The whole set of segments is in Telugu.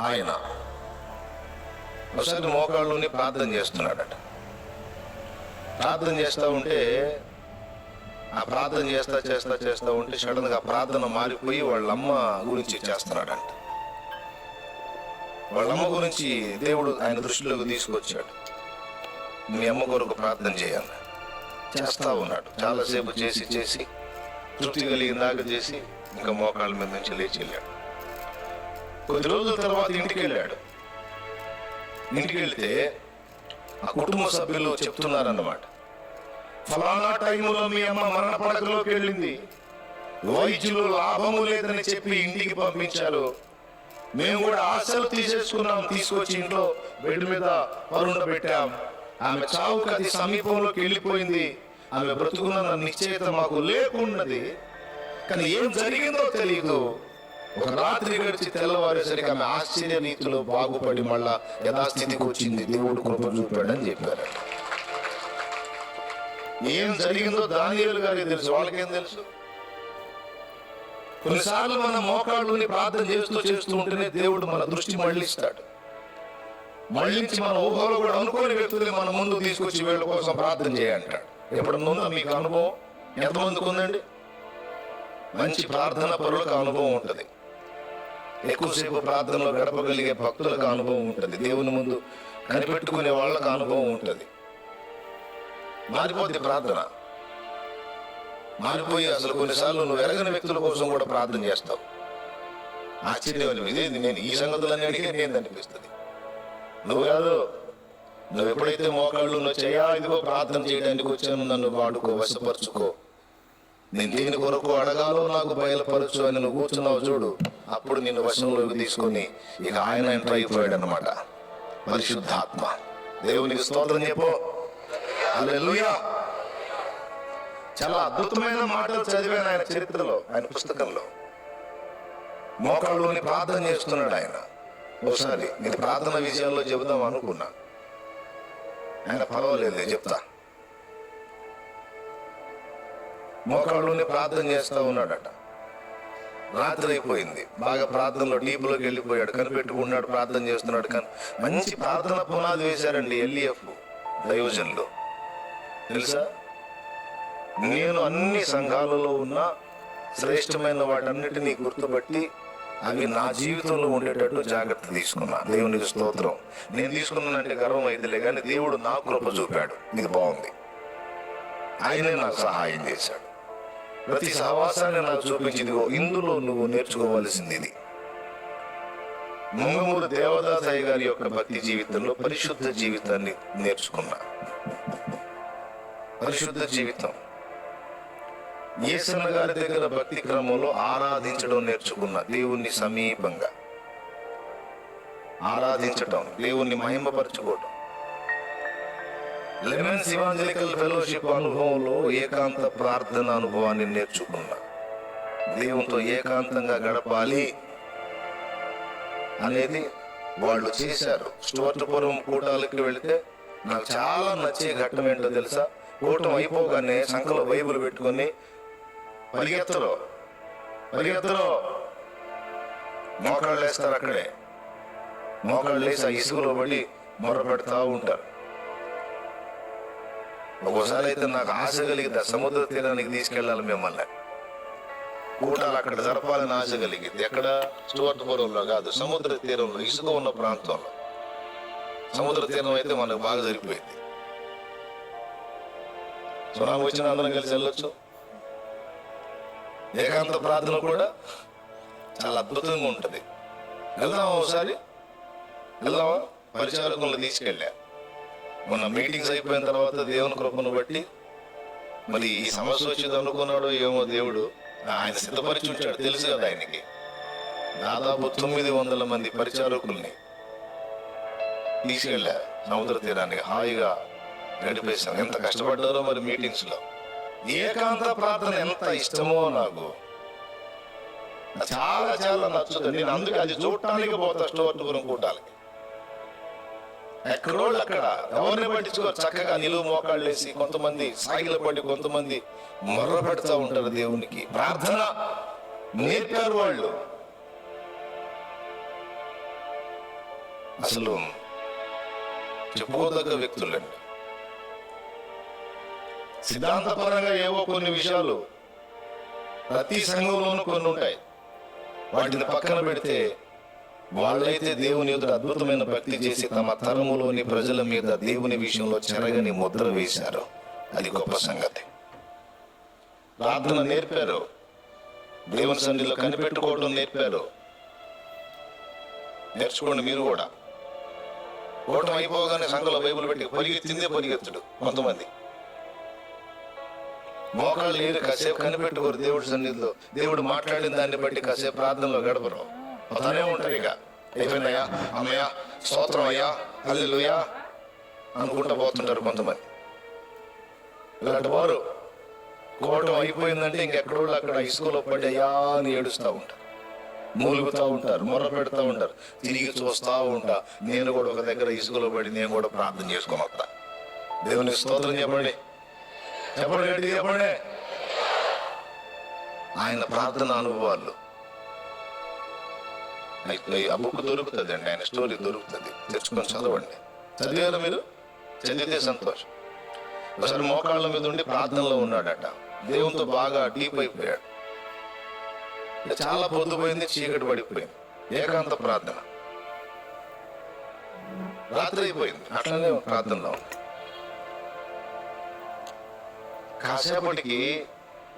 ఆయన ఒకసారి మోకాళ్ళుని ప్రార్థన చేస్తున్నాడట. ప్రార్థన చేస్తూ ఉంటే ఆ ప్రార్థన చేస్తా ఉంటే సడన్గా ఆ ప్రార్థన మారిపోయి వాళ్ళమ్మ గురించి చేస్తున్నాడంట. వాళ్ళమ్మ గురించి దేవుడు ఆయన దృష్టిలోకి తీసుకొచ్చాడు. మీ అమ్మ కొరకు ప్రార్థన చేయాలి. చేస్తా ఉన్నాడు. చాలాసేపు చేసి తృప్తి కలిగిందాక చేసి ఇంకా మోకాళ్ళ మీద నుంచి లేచి వెళ్ళాడు. కొద్ది రోజుల తర్వాత ఇంటికి వెళ్ళాడు. ఇంటికి వెళ్తే ఆ కుటుంబ సభ్యులు చెప్తున్నారన్నమాట, ఫలానా టైంలో మీ అమ్మ మరణ పడకలోకి వెళ్ళింది, వైద్యులు లాభము లేదని చెప్పి ఇంటికి పంపించారు, మేము కూడా ఆశలు తీసేసుకున్నాం, తీసుకొచ్చి ఇంట్లో బెడ్ మీద పరుండబెట్టాం, ఆమె చావుకు అతి సమీపంలోకి వెళ్ళిపోయింది, ఆమె బ్రతుకున్న నిశ్చయిత మాకు లేకున్నది, కానీ ఏం జరిగిందో తెలియదు. ఒక రాత్రి గడిచి తెల్లవారేసరికి ఆమె ఆశ్చర్య రీతిలో బాగుపడి మళ్ళా యథాస్థితికి వచ్చింది, దేవుడు కృప చూపాడని చెప్పారు. ఏం జరిగిందో దానియేలు గారికి తెలుసు, వాళ్ళకేం తెలుసు? కొన్నిసార్లు మన మోకాళ్ళుని ప్రార్థన చేస్తూ ఉంటేనే దేవుడు మన దృష్టి మళ్ళిస్తాడు. మళ్ళించి మన ఊహలో కూడా అనుకోని వ్యక్తుల్ని మన ముందు తీసుకొచ్చి వీళ్ళ కోసం ప్రార్థన చేయంటాడు. ఎప్పుడన్నా ఉందా మీకు అనుభవం? ఎంతమందికి ఉందండి? మంచి ప్రార్థన పరులకు అనుభవం ఉంటుంది, ఎక్కువసేపు ప్రార్థనలో గడపగలిగే భక్తులకు అనుభవం ఉంటుంది, దేవుని ముందు కనిపెట్టుకునే వాళ్ళకు అనుభవం ఉంటుంది. మారిపోద్ది ప్రార్థన, మారిపోయి అసలు కొన్నిసార్లు నువ్వు ఎరగని వ్యక్తుల కోసం కూడా ప్రార్థన చేస్తావు. ఆశ్చర్యం, ఇదేంది నేను ఈ సంగతులన్నీ అడిగి అనిపిస్తుంది. నువ్వు కాదు, నువ్వు ఎప్పుడైతే మోకాళ్ళు వచ్చాయా, ఇదిగో ప్రార్థన చేయడానికి వచ్చాను, నన్ను వాడుకో, వశపరుచుకో, నేను దేని కొరకు అడగాలో నాకు బయలుపరచు అని నువ్వు కూర్చున్నావు చూడు, అప్పుడు నిన్ను వశంలోకి తీసుకొని ఇక ఆయన ఎంటర్ అయిపోయాడు అన్నమాట. పరిశుద్ధాత్మ. దేవునికి స్తోత్రం చెప్పు. హల్లెలూయా. చాలా అద్భుతమైన మాటలు చదివాను ఆయన చరిత్రలో, ఆయన పుస్తకంలో. మోకాళ్ళుని ప్రార్థన చేస్తున్నాడు ఆయన. ఒకసారి నేను ప్రార్థన విషయాల్లో చెబుదాం అనుకున్నా, ఆయన పర్వాలేదు చెప్తా. మోకాళ్ళుని ప్రార్థన చేస్తూ ఉన్నాడట. రాత్రి అయిపోయింది, బాగా ప్రార్థనలో డీప్లోకి వెళ్ళిపోయాడు, కనిపెట్టుకున్నాడు, ప్రార్థన చేస్తున్నాడు. కానీ మంచి ప్రార్థన పునాది వేశారండి LEF దైవజనులు. తెలుసా, నేను అన్ని సంఘాలలో ఉన్న శ్రేష్టమైన వాటన్నిటినీ గుర్తుపట్టి అవి నా జీవితంలో ఉండేటట్టు జాగ్రత్త తీసుకున్నా. దేవునికి స్తోత్రం. నేను తీసుకున్నానంటే గర్వం అయితేలే, కానీ దేవుడు నా కృప చూపాడు. ఇది బాగుంది, ఆయనే నాకు సహాయం చేశాడు. ప్రతి సహవాసాన్ని నాకు చూపించింది, ఇందులో నువ్వు నేర్చుకోవాల్సింది ఇది. ముంగమూరు దేవదాసయ్య గారి యొక్క భక్తి జీవితంలో పరిశుద్ధ జీవితాన్ని నేర్చుకున్నా. పరిశుద్ధ జీవితం. యేసన్న గారి దగ్గర భక్తి క్రమంలో ఆరాధించడం నేర్చుకున్నా. దేవుణ్ణి సమీపంగా ఆరాధించటం, దేవుణ్ణి మహిమపరచుకోవటం. లెమన్స్ ఇవాంజలికల్ ఫెలోషిప్ అనుభవంలో ఏకాంత ప్రార్థన అనుభవాన్ని నేర్చుకున్నా. దేవునితో ఏకాంతంగా గడపాలి అనేది వాళ్ళు చేశారు. స్టోర్పురం కూటాలకి వెళితే నాకు చాలా నచ్చే ఘట్టం ఏంటో తెలుసా? కూటం అయిపోగానే సంఖలో బైబిల్ పెట్టుకొని పరిగెత్తలో మోకాళ్ళు వేస్తారు. అక్కడే మోకాళ్ళు వేసి ఆ ఇసుకలో పడి మొర్ర పెడతా ఉంటారు. ఒక్కోసారి అయితే నాకు ఆశ కలిగింది, సముద్ర తీరానికి తీసుకెళ్ళాలి మిమ్మల్ని, కూటాలు అక్కడ జరపాలని ఆశ కలిగింది. ఎక్కడ? స్టోర్పురంలో కాదు, సముద్ర తీరంలో, ఇసుక ఉన్న ప్రాంతంలో. సముద్ర తీరం అయితే మనకు బాగా సరిపోయింది. సునామీ వచ్చిన అందరం కలిసి వెళ్ళొచ్చు. ఏకాంత ప్రార్థన కూడా చాలా అద్భుతంగా ఉంటుంది. వెళ్దామా ఒకసారి? వెళ్దామా? పరిచారకులను తీసుకెళ్ళా. మొన్న మీటింగ్స్ అయిపోయిన తర్వాత దేవుని కృపను బట్టి మరి ఈ సమస్య వచ్చింది అనుకున్నాడు ఏమో దేవుడు, ఆయన సిద్ధపరిచి ఉంచాడు. తెలుసు కదా ఆయనకి. దాదాపు 900 మంది పరిచారకుల్ని తీసుకెళ్ళా సముద్ర తీరానికి. హాయిగా గడిపేశాం. ఎంత కష్టపడ్డారో మరి మీటింగ్స్ లో. ఏకాంత ప్రార్థన ఎంత ఇష్టమో నాకు, చాలా చాలా నచ్చుతుంది. నేను అందుకే అది చూడటానికి పోతా స్టోర్పురం కూటాలకి. ఎక్కడోళ్ళు అక్కడ ఎవరిని పట్టించుకో, చక్కగా నిలువు మోకాళ్ళు వేసి, కొంతమంది సాగిలు పడి, కొంతమంది మొర్ర పెడతా ఉంటారు దేవునికి. ప్రార్థన నేర్పారు వాళ్ళు. అసలు చెప్పుకోదగ్గ వ్యక్తులండి. సిద్ధాంతపరంగా ఏవో కొన్ని విషయాలు ప్రతి సంఘంలోనూ కొన్ని ఉంటాయి. వాటిని పక్కన పెడితే వాళ్ళైతే దేవుని ఎదుట అద్భుతమైన భక్తి చేసి తమ తరములోని ప్రజల మీద దేవుని విషయంలో చెరగని ముద్ర వేశారు. అది గొప్ప సంగతి. ప్రార్థన నేర్పారు, దేవుని సన్నిధిలో కనిపెట్టుకోవడం నేర్పారు. నేర్చుకోండి మీరు కూడా. ఓటం అయిపోగానే సంఘంలో బైబిల్ పెట్టి పరిగెత్తిందే పరిగెత్తుడు కొంతమంది. మోకాళ్ళు ఏరి కాసేపు కనిపెట్టుకోరు దేవుడి సన్నిధిలో. దేవుడు మాట్లాడిన దాన్ని బట్టి కాసేపు ప్రార్థనలో గడపరు. అతనే ఉంటారు. ఇక అయిపోయినాయా, అమ్మయ్యా, స్తోత్రం అయ్యా, హల్లెలూయా అనుకుంటా పోతుంటారు కొంతమంది. ఇలాంటి వారు కోటం అయిపోయిందంటే ఇంకెక్కడో అక్కడ ఇసుకలో పడి అయ్యా అని ఏడుస్తూ ఉంటారు, మూలుగుతూ ఉంటారు, మొర్ర పెడతా ఉంటారు. తిరిగి చూస్తూ ఉంటా. నేను కూడా ఒక దగ్గర ఇసుకలో పడి నేను కూడా ప్రార్థన చేసుకొని వస్తా. దేవుని స్తోత్రం చెప్పండి, చెప్పండి, చెప్పండి. ఆయన ప్రార్థన అనుభవాలు ఆ బుక్ దొరుకుతుంది అండి, ఆయన స్టోరీ దొరుకుతుంది, తెచ్చుకొని చదవండి. చదివారు మీరు? చదివితే సంతోషం. ఒకసారి మోకాళ్ళ మీద ఉండి ప్రార్థనలో ఉన్నాడట. దేవునితో బాగా డీప్ అయిపోయాడు. చాలా పొద్దుపోయింది, చీకటి పడిపోయింది. ఏకాంత ప్రార్థన. రాత్రి అయిపోయింది, అట్లనే ప్రార్థనలో ఉంది. కాసేపటికి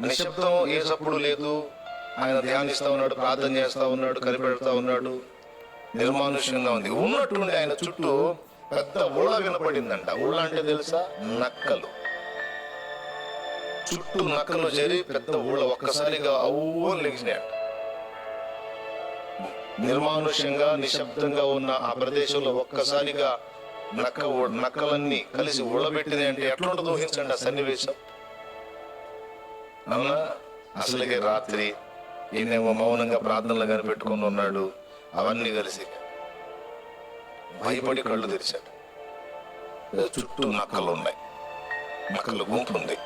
నిశ్శబ్దం, ఏ చప్పుడు లేదు. ఆయన ధ్యానిస్తా ఉన్నాడు, ప్రార్థన చేస్తా ఉన్నాడు, కనిపెడతా ఉన్నాడు. నిర్మానుష్యంగా ఉంది. ఉన్నట్టుండి ఆయన చుట్టూ పెద్ద ఊళ్ళ వినపడిందంట. ఊళ్ళ అంటే తెలుసా? నక్కలు. చుట్టూ నక్కలు చేరి పెద్ద ఊళ్ళ ఒక్కసారిగా అవ్వ లెగిసినాయంట. నిర్మానుష్యంగా నిశ్శబ్దంగా ఉన్న ఆ ప్రదేశంలో ఒక్కసారిగా నక్కలన్నీ కలిసి ఊళ్ళబెట్టినాయి అంటే ఎట్లుంటుందో ఊహించండి ఆ సన్నివేశం. అవునా? అసలుకే రాత్రి ఈయనేమో మౌనంగా ప్రార్థనలు కనిపెట్టుకుని ఉన్నాడు. అవన్నీ కలిసి భయపడి కళ్ళు తెరిచాడు. చుట్టూ నక్కలు ఉన్నాయి, నక్కలు గుంపు ఉంది.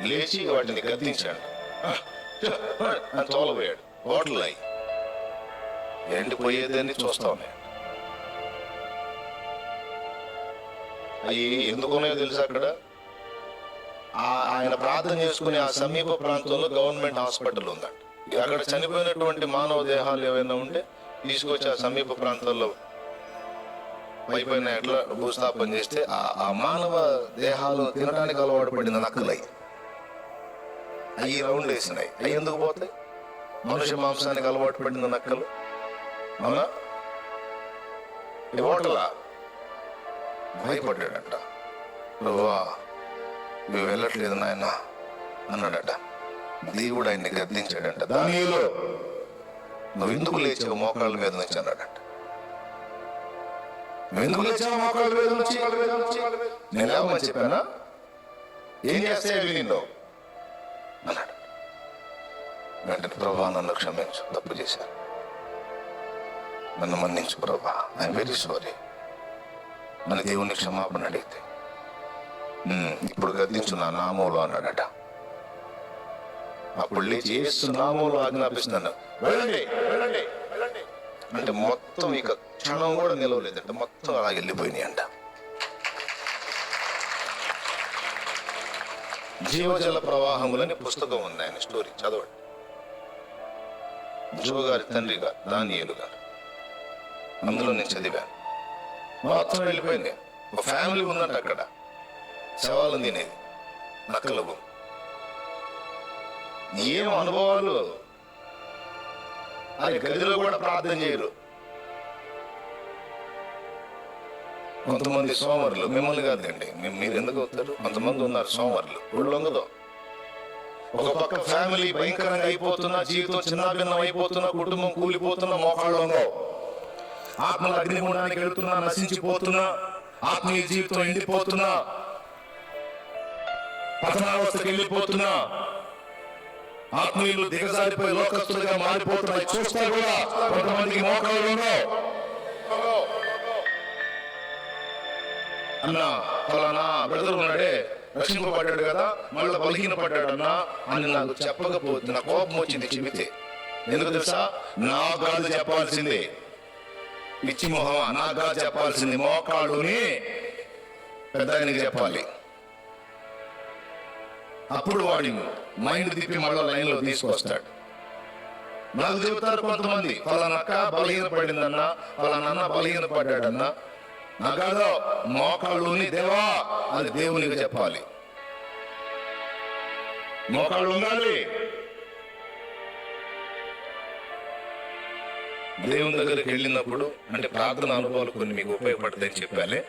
లేచి వాటిని గద్దించాడు, తోలబోయాడు. హోటల్ అయి ఎండిపోయేదని చూస్తా ఉన్నాయి. అవి ఎందుకున్నాయో తెలుసా? అక్కడ ఆయన ప్రార్థన చేసుకునే ఆ సమీప ప్రాంతంలో గవర్నమెంట్ హాస్పిటల్ ఉందంట. అక్కడ చనిపోయినటువంటి మానవ దేహాలు ఏవైనా ఉంటే తీసుకొచ్చి ఆ సమీప ప్రాంతాల్లో పైపైన ఎట్లా భూస్థాపన చేస్తే ఆ మానవ దేహాలు తినడానికి అలవాటు పడిన నక్కలై అవి రౌండ్ వేసినాయి. అవి ఎందుకు పోతాయి? మనుష్య మాంసానికి అలవాటు పడిన నక్కలు. అవునా? ఈ హోటలా భయపడ్డాడంట. ప్రభువా, నువ్వు వెళ్ళట్లేదు నాయన అన్నాడట. దేవుడు ఆయన్ని గద్దించాడంట. దానిలో నువ్వు ఎందుకు లేచావు మోకాళ్ళ మీద నుంచి అన్నాడట. నువ్వు ఎందుకు లేచావు మోకాళ్ళ మీద నుంచి? నేను లేవమని చెప్పానా? ఏం చేస్తాయి నిన్ను అన్నాడు. వెంటనే ప్రభా, నన్ను క్షమించు, తప్పు చేశాను, నన్ను మన్నించు ప్రభా, ఐఎమ్ వెరీ సారీ. మన దేవుని క్షమాపణ అడిగితే ఇప్పుడు గద్దించు నా నామంలో అన్నాడట. అప్పుడు లేచి యేసు నామంలో ఆజ్ఞాపిస్తున్నాను, వెళ్ళండి వెళ్ళండి వెళ్ళండి అంటే మొత్తం ఇక క్షణం కూడా నిలవలేదంట. మొత్తం అలా వెళ్ళిపోయినాయి అంట. జీవజల ప్రవాహములని పుస్తకం ఉంది, ఆయన స్టోరీ చదవండి. జో గారి తండ్రి గారు దానియేలు గారు, అందులో నేను చదివాను. మొత్తం వెళ్ళిపోయింది. ఒక ఫ్యామిలీ ఉందంట అక్కడ, శవాలు తినేది నక్కలకు. ఏం అనుభవాలు! అది గదిలో కూడా ప్రార్థన చేయరు. కొంతమంది సోమరులు, మిమ్మల్ని కాదండి, మీరు ఎందుకు అవుతారు? కొంతమంది ఉన్నారు సోమరులు, ఒళ్ళొంగదు. ఒక పక్క ఫ్యామిలీ భయంకరంగా అయిపోతున్నా, జీవితం చిన్నాభిన్నం అయిపోతున్నా, కుటుంబం కూలిపోతున్నా, మోకాళ్ళంగో, ఆత్మల అగ్నిగుండానికి వెళుతున్నా, నశించిపోతున్నా, ఆత్మీయ జీవితం ఎండిపోతున్నా, పతనావస్థకి వెళ్ళిపోతున్నా, ఆత్మీయులు దిగజారిపోయి లోకస్తులుగా మారిపోతున్నాయి. చూస్తా కూడా కొంతమందికి మోకాళ్ళంగో, అన్నా ఫలానా బ్రదర్ ఉన్నాడే, రక్షింపబడ్డాడు కదా, మళ్ళీ బలహీన పడ్డాడన్నా అని నాకు చెప్పకపోతే నా కోపం వచ్చింది చెబితే. ఎందుకు తెలుసా? నా కాదు చెప్పాల్సిందే. పిచ్చి మొహమా, నాగా చెప్పాల్సింది మోకాళ్ళుని పెద్ద ఆయనకి చెప్పాలి. అప్పుడు వాడి మైండ్ తిప్పి మళ్ళీ లైన్లో తీసుకొస్తాడు. నాకు చెబుతారు కొంతమంది, ఫలానక్క బలహీన పడిందన్నా, ఫలానన్న బలహీన పడ్డాడన్నా. నాకాదో మోకాళ్ళుని దేవా అది దేవునికి చెప్పాలి. మోకాళ్ళు ఉండాలి. దేవుని దగ్గరికి వెళ్ళినప్పుడు అంటే ప్రార్థన అనుభవాలు కొన్ని మీకు ఉపయోగపడతాయని చెప్పాలి.